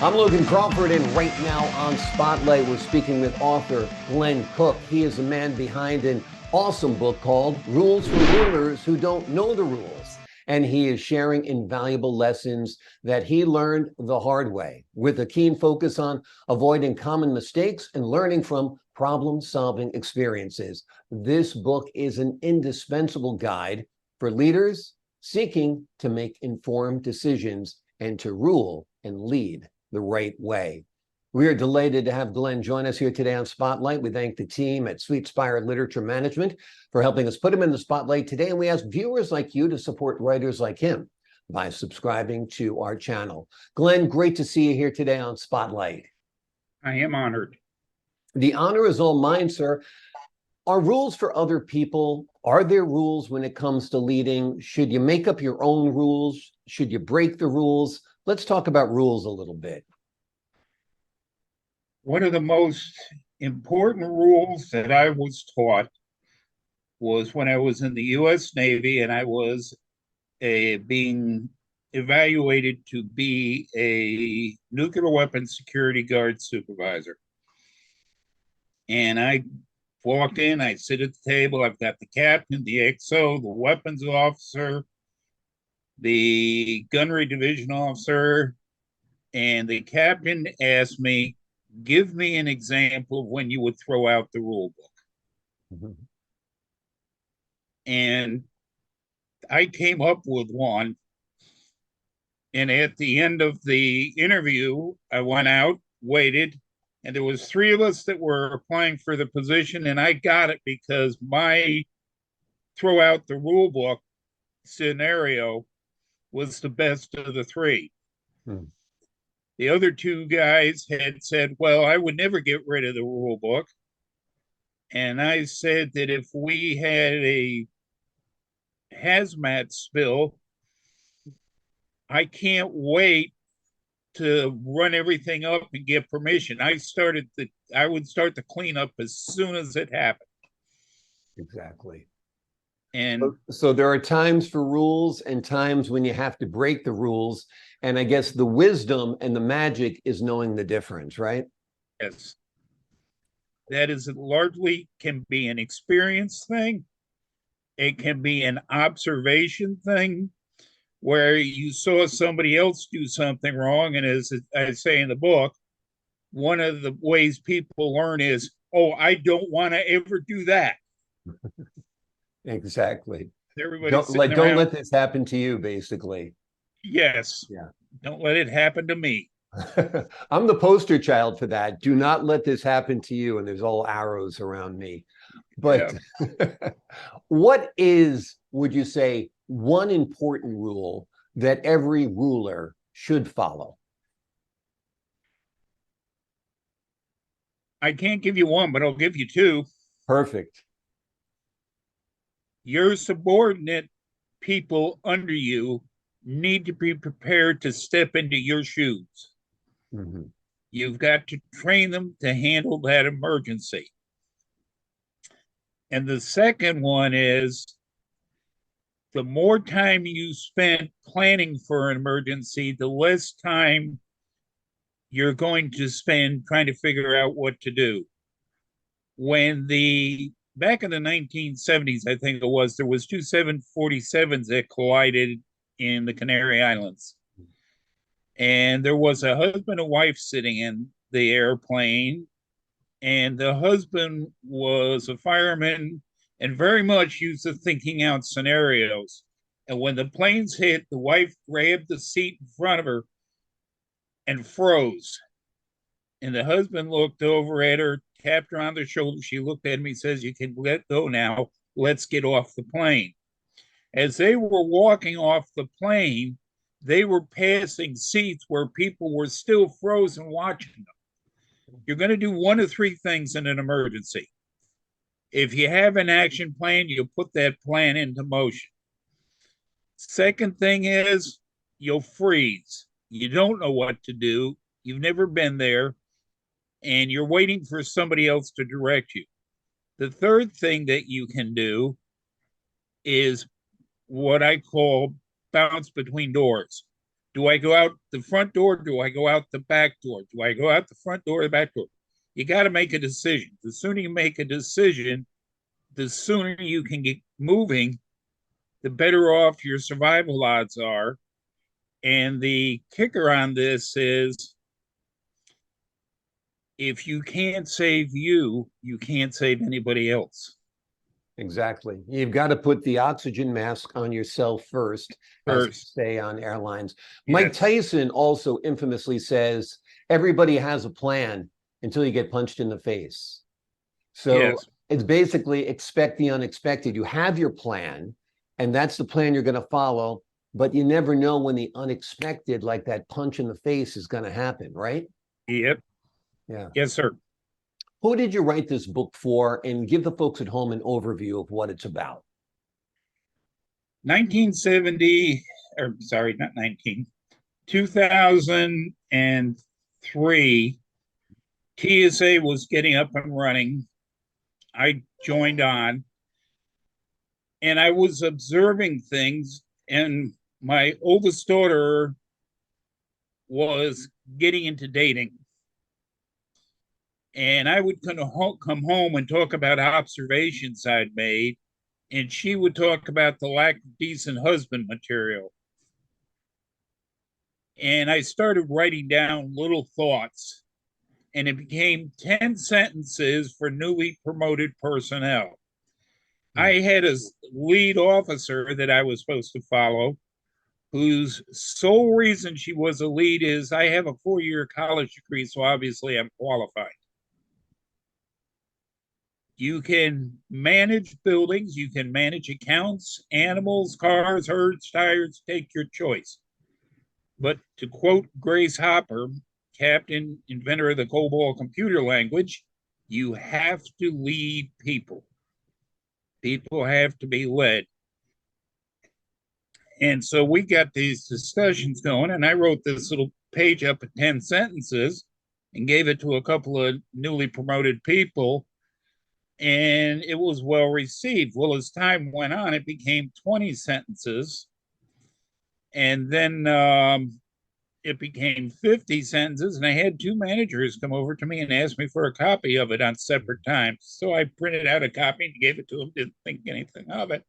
I'm Logan Crawford, and right now on Spotlight, we're speaking with author Glen Cook. He is the man behind an awesome book called Rules for Rulers Who Don't Know the Rules. And he is sharing invaluable lessons that he learned the hard way, with a keen focus on avoiding common mistakes and learning from problem-solving experiences. This book is an indispensable guide for leaders seeking to make informed decisions and to rule and lead the right way. We are delighted to have Glen join us here today on Spotlight. We thank the team at Sweet Spire Literature Management for helping us put him in the spotlight today. And we ask viewers like you to support writers like him by subscribing to our channel. Glen, great to see you here today on Spotlight. I am honored. The honor is all mine, sir. Are rules for other people? Are there rules when it comes to leading? Should you make up your own rules? Should you break the rules? Let's talk about rules a little bit. One of the most important rules that I was taught was when I was in the U.S. Navy and I was being evaluated to be a nuclear weapons security guard supervisor. And I walked in, I sit at the table, I've got the captain, the XO, the weapons officer, the gunnery division officer, and the captain asked me, give me an example of when you would throw out the rule book. Mm-hmm. And I came up with one. And at the end of the interview, I went out, waited, and there was 3 of us that were applying for the position, and I got it because my throw out the rule book scenario was the best of the 3. Hmm. The other 2 guys had said, well, I would never get rid of the rule book. And I said that if we had a hazmat spill, I can't wait to run everything up and get permission. I would start the cleanup as soon as it happened. Exactly. And so there are times for rules and times when you have to break the rules. And I guess the wisdom and the magic is knowing the difference, right? Yes. That is largely can be an experience thing. It can be an observation thing where you saw somebody else do something wrong. And as I say in the book, one of the ways people learn is, oh, I don't want to ever do that. Exactly. Everybody's don't let this happen to you, basically. Yes. Yeah. Don't let it happen to me. I'm the poster child for that. Do not let this happen to you. And there's all arrows around me. But yeah. What is, would you say, one important rule that every ruler should follow? I can't give you one, but I'll give you 2. Perfect. Your subordinate people under you need to be prepared to step into your shoes. Mm-hmm. You've got to train them to handle that emergency. And the second one is the more time you spend planning for an emergency, the less time you're going to spend trying to figure out what to do. Back in the 1970s, I think it was, there was 2 747s that collided in the Canary Islands. And there was a husband and wife sitting in the airplane, and the husband was a fireman and very much used to thinking out scenarios. And when the planes hit, the wife grabbed the seat in front of her and froze. And the husband looked over at her, tapped her on the shoulder. She looked at me, says, you can let go now. Let's get off the plane. As they were walking off the plane, they were passing seats where people were still frozen watching them. You're going to do 1 of 3 things in an emergency. If you have an action plan, you put that plan into motion. Second thing is you'll freeze. You don't know what to do. You've never been there, and you're waiting for somebody else to direct you. The third thing that you can do is what I call bounce between doors. Do I go out the front door? Do I go out the back door? Do I go out the front door or the back door? You got to make a decision. The sooner you make a decision, the sooner you can get moving, the better off your survival odds are. And the kicker on this is if you can't save you, you can't save anybody else. Exactly. You've got to put the oxygen mask on yourself first, as they say on airlines. Mike Tyson also infamously says, everybody has a plan until you get punched in the face. So it's basically expect the unexpected. You have your plan, and that's the plan you're going to follow, but you never know when the unexpected, like that punch in the face, is going to happen, right? Yep. Yeah. Yes, sir. Who did you write this book for? And give the folks at home an overview of what it's about. 1970, or sorry, not 19, 2003, TSA was getting up and running. I joined on, and I was observing things, and my oldest daughter was getting into dating. And I would come home and talk about observations I'd made, and she would talk about the lack of decent husband material. And I started writing down little thoughts, and it became 10 sentences for newly promoted personnel. I had a lead officer that I was supposed to follow, whose sole reason she was a lead is I have a 4-year college degree, so obviously I'm qualified. You can manage buildings, you can manage accounts, animals, cars, herds, tires, take your choice. But to quote Grace Hopper, captain, inventor of the COBOL computer language, you have to lead people. People have to be led. And so we got these discussions going, and I wrote this little page up of 10 sentences and gave it to a couple of newly promoted people, and it was well received. Well, as time went on, it became 20 sentences, and then it became 50 sentences, and I had 2 managers come over to me and ask me for a copy of it on separate times. So I printed out a copy and gave it to them, didn't think anything of it.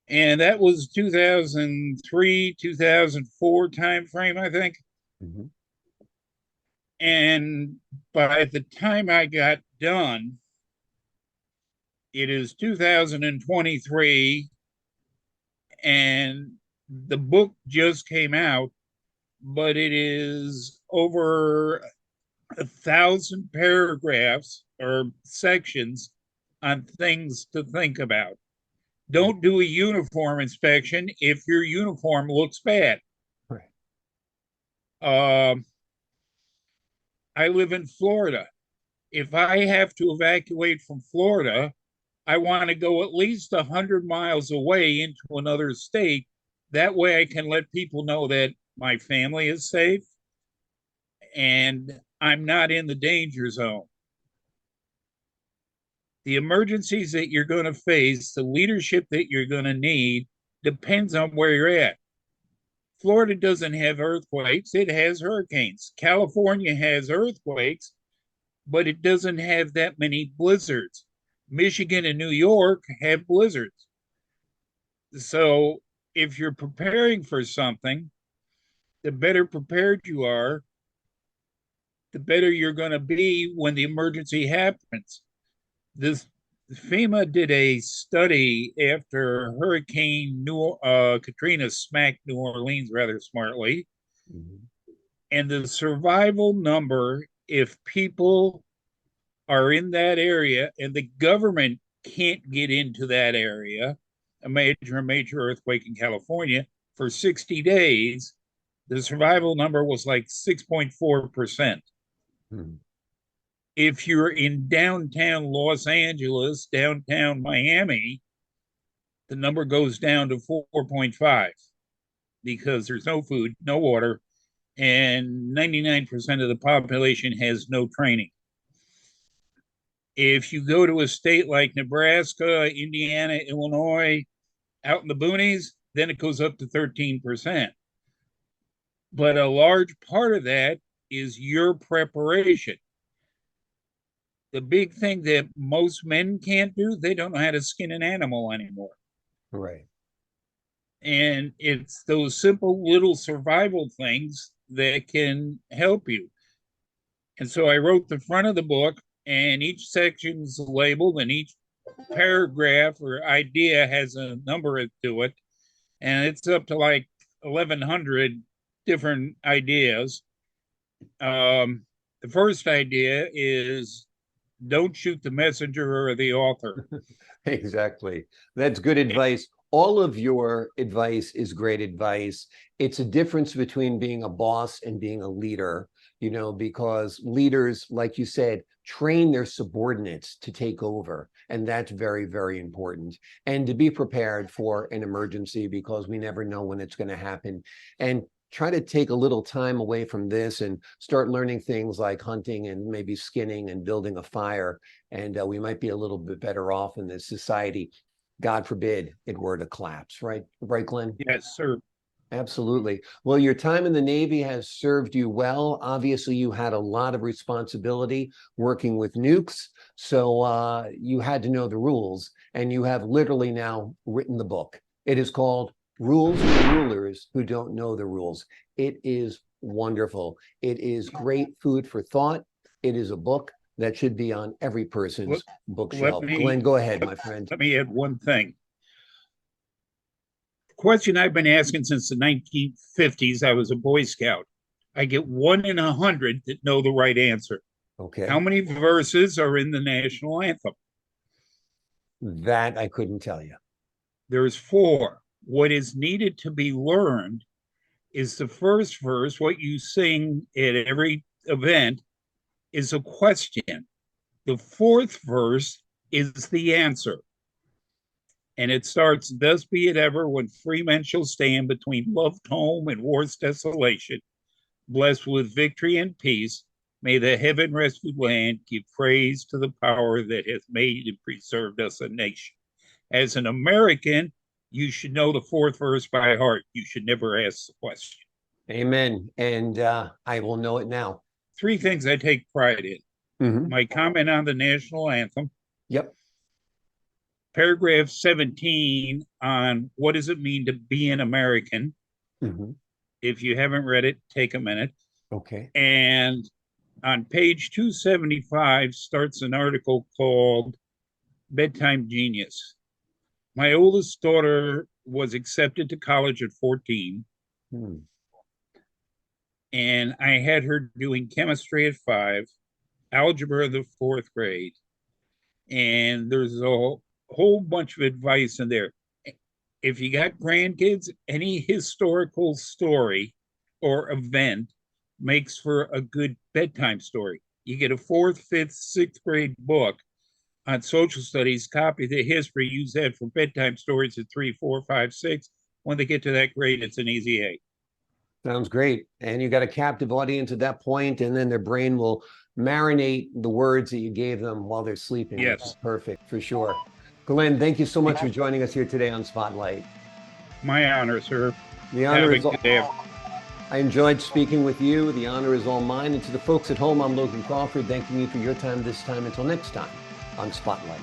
And that was 2003, 2004 timeframe, I think. Mm-hmm. And by the time I got done, it is 2023, and the book just came out, but it is over 1,000 paragraphs or sections on things to think about. Don't do a uniform inspection if your uniform looks bad. Right. I live in Florida. If I have to evacuate from Florida, I want to go at least 100 miles away into another state. That way I can let people know that my family is safe and I'm not in the danger zone. The emergencies that you're going to face, the leadership that you're going to need, depends on where you're at. Florida doesn't have earthquakes, it has hurricanes. California has earthquakes, but it doesn't have that many blizzards. Michigan and New York have blizzards. So if you're preparing for something, the better prepared you are, the better you're going to be when the emergency happens. This FEMA did a study after Hurricane Katrina smacked New Orleans rather smartly. Mm-hmm. And the survival number, if people are in that area and the government can't get into that area, a major earthquake in California, for 60 days, the survival number was like 6.4%. Hmm. If you're in downtown Los Angeles, downtown Miami, the number goes down to 4.5 because there's no food, no water, and 99% of the population has no training. If you go to a state like Nebraska, Indiana, Illinois, out in the boonies, then it goes up to 13%. But a large part of that is your preparation. The big thing that most men can't do, they don't know how to skin an animal anymore. Right. And it's those simple little survival things that can help you. And so I wrote the front of the book, and each section's labeled, and each paragraph or idea has a number to it. And it's up to like 1,100 different ideas. The first idea is don't shoot the messenger or the author. Exactly. That's good advice. All of your advice is great advice. It's a difference between being a boss and being a leader, because leaders, like you said, train their subordinates to take over. And that's very, very important. And to be prepared for an emergency, because we never know when it's going to happen. And try to take a little time away from this and start learning things like hunting and maybe skinning and building a fire. And we might be a little bit better off in this society. God forbid it were to collapse, right? Right, Glenn? Yes, sir. Absolutely. Well, your time in the Navy has served you well. Obviously, you had a lot of responsibility working with nukes. So you had to know the rules, and you have literally now written the book. It is called Rules for Rulers Who Don't Know the Rules. It is wonderful. It is great food for thought. It is a book that should be on every person's bookshelf. Glenn, go ahead, my friend. Let me add one thing. Question I've been asking since the 1950s. I was a Boy Scout. I get 1 in 100 that know the right answer. Okay. How many verses are in the national anthem? That I couldn't tell you. There's 4. What is needed to be learned is the first verse, what you sing at every event, is a question. The 4th verse is the answer. And it starts, thus be it ever when free men shall stand between loved home and war's desolation, blessed with victory and peace, may the heaven rescued land give praise to the power that hath made and preserved us a nation. As an American, you should know the 4th verse by heart. You should never ask the question. Amen. And I will know it now. 3 things I take pride in. Mm-hmm. My comment on the national anthem. Yep. Paragraph 17 on what does it mean to be an American. Mm-hmm. If you haven't read it, take a minute. Okay. And on page 275 starts an article called Bedtime Genius. My oldest daughter was accepted to college at 14. And I had her doing chemistry at 5, algebra the 4th grade. And there's a whole bunch of advice in there. If you got grandkids, any historical story or event makes for a good bedtime story. You get a 4th, 5th, 6th grade book on social studies, copy the history, use that for bedtime stories at 3, 4, 5, 6. When they get to that grade, it's an easy A. Sounds great. And you got a captive audience at that point, and then their brain will marinate the words that you gave them while they're sleeping. Yes. Which is perfect, for sure. Glenn, thank you so much for joining us here today on Spotlight. My honor, sir. The honor is all. I enjoyed speaking with you. The honor is all mine. And to the folks at home, I'm Logan Crawford, thanking you for your time this time. Until next time on Spotlight.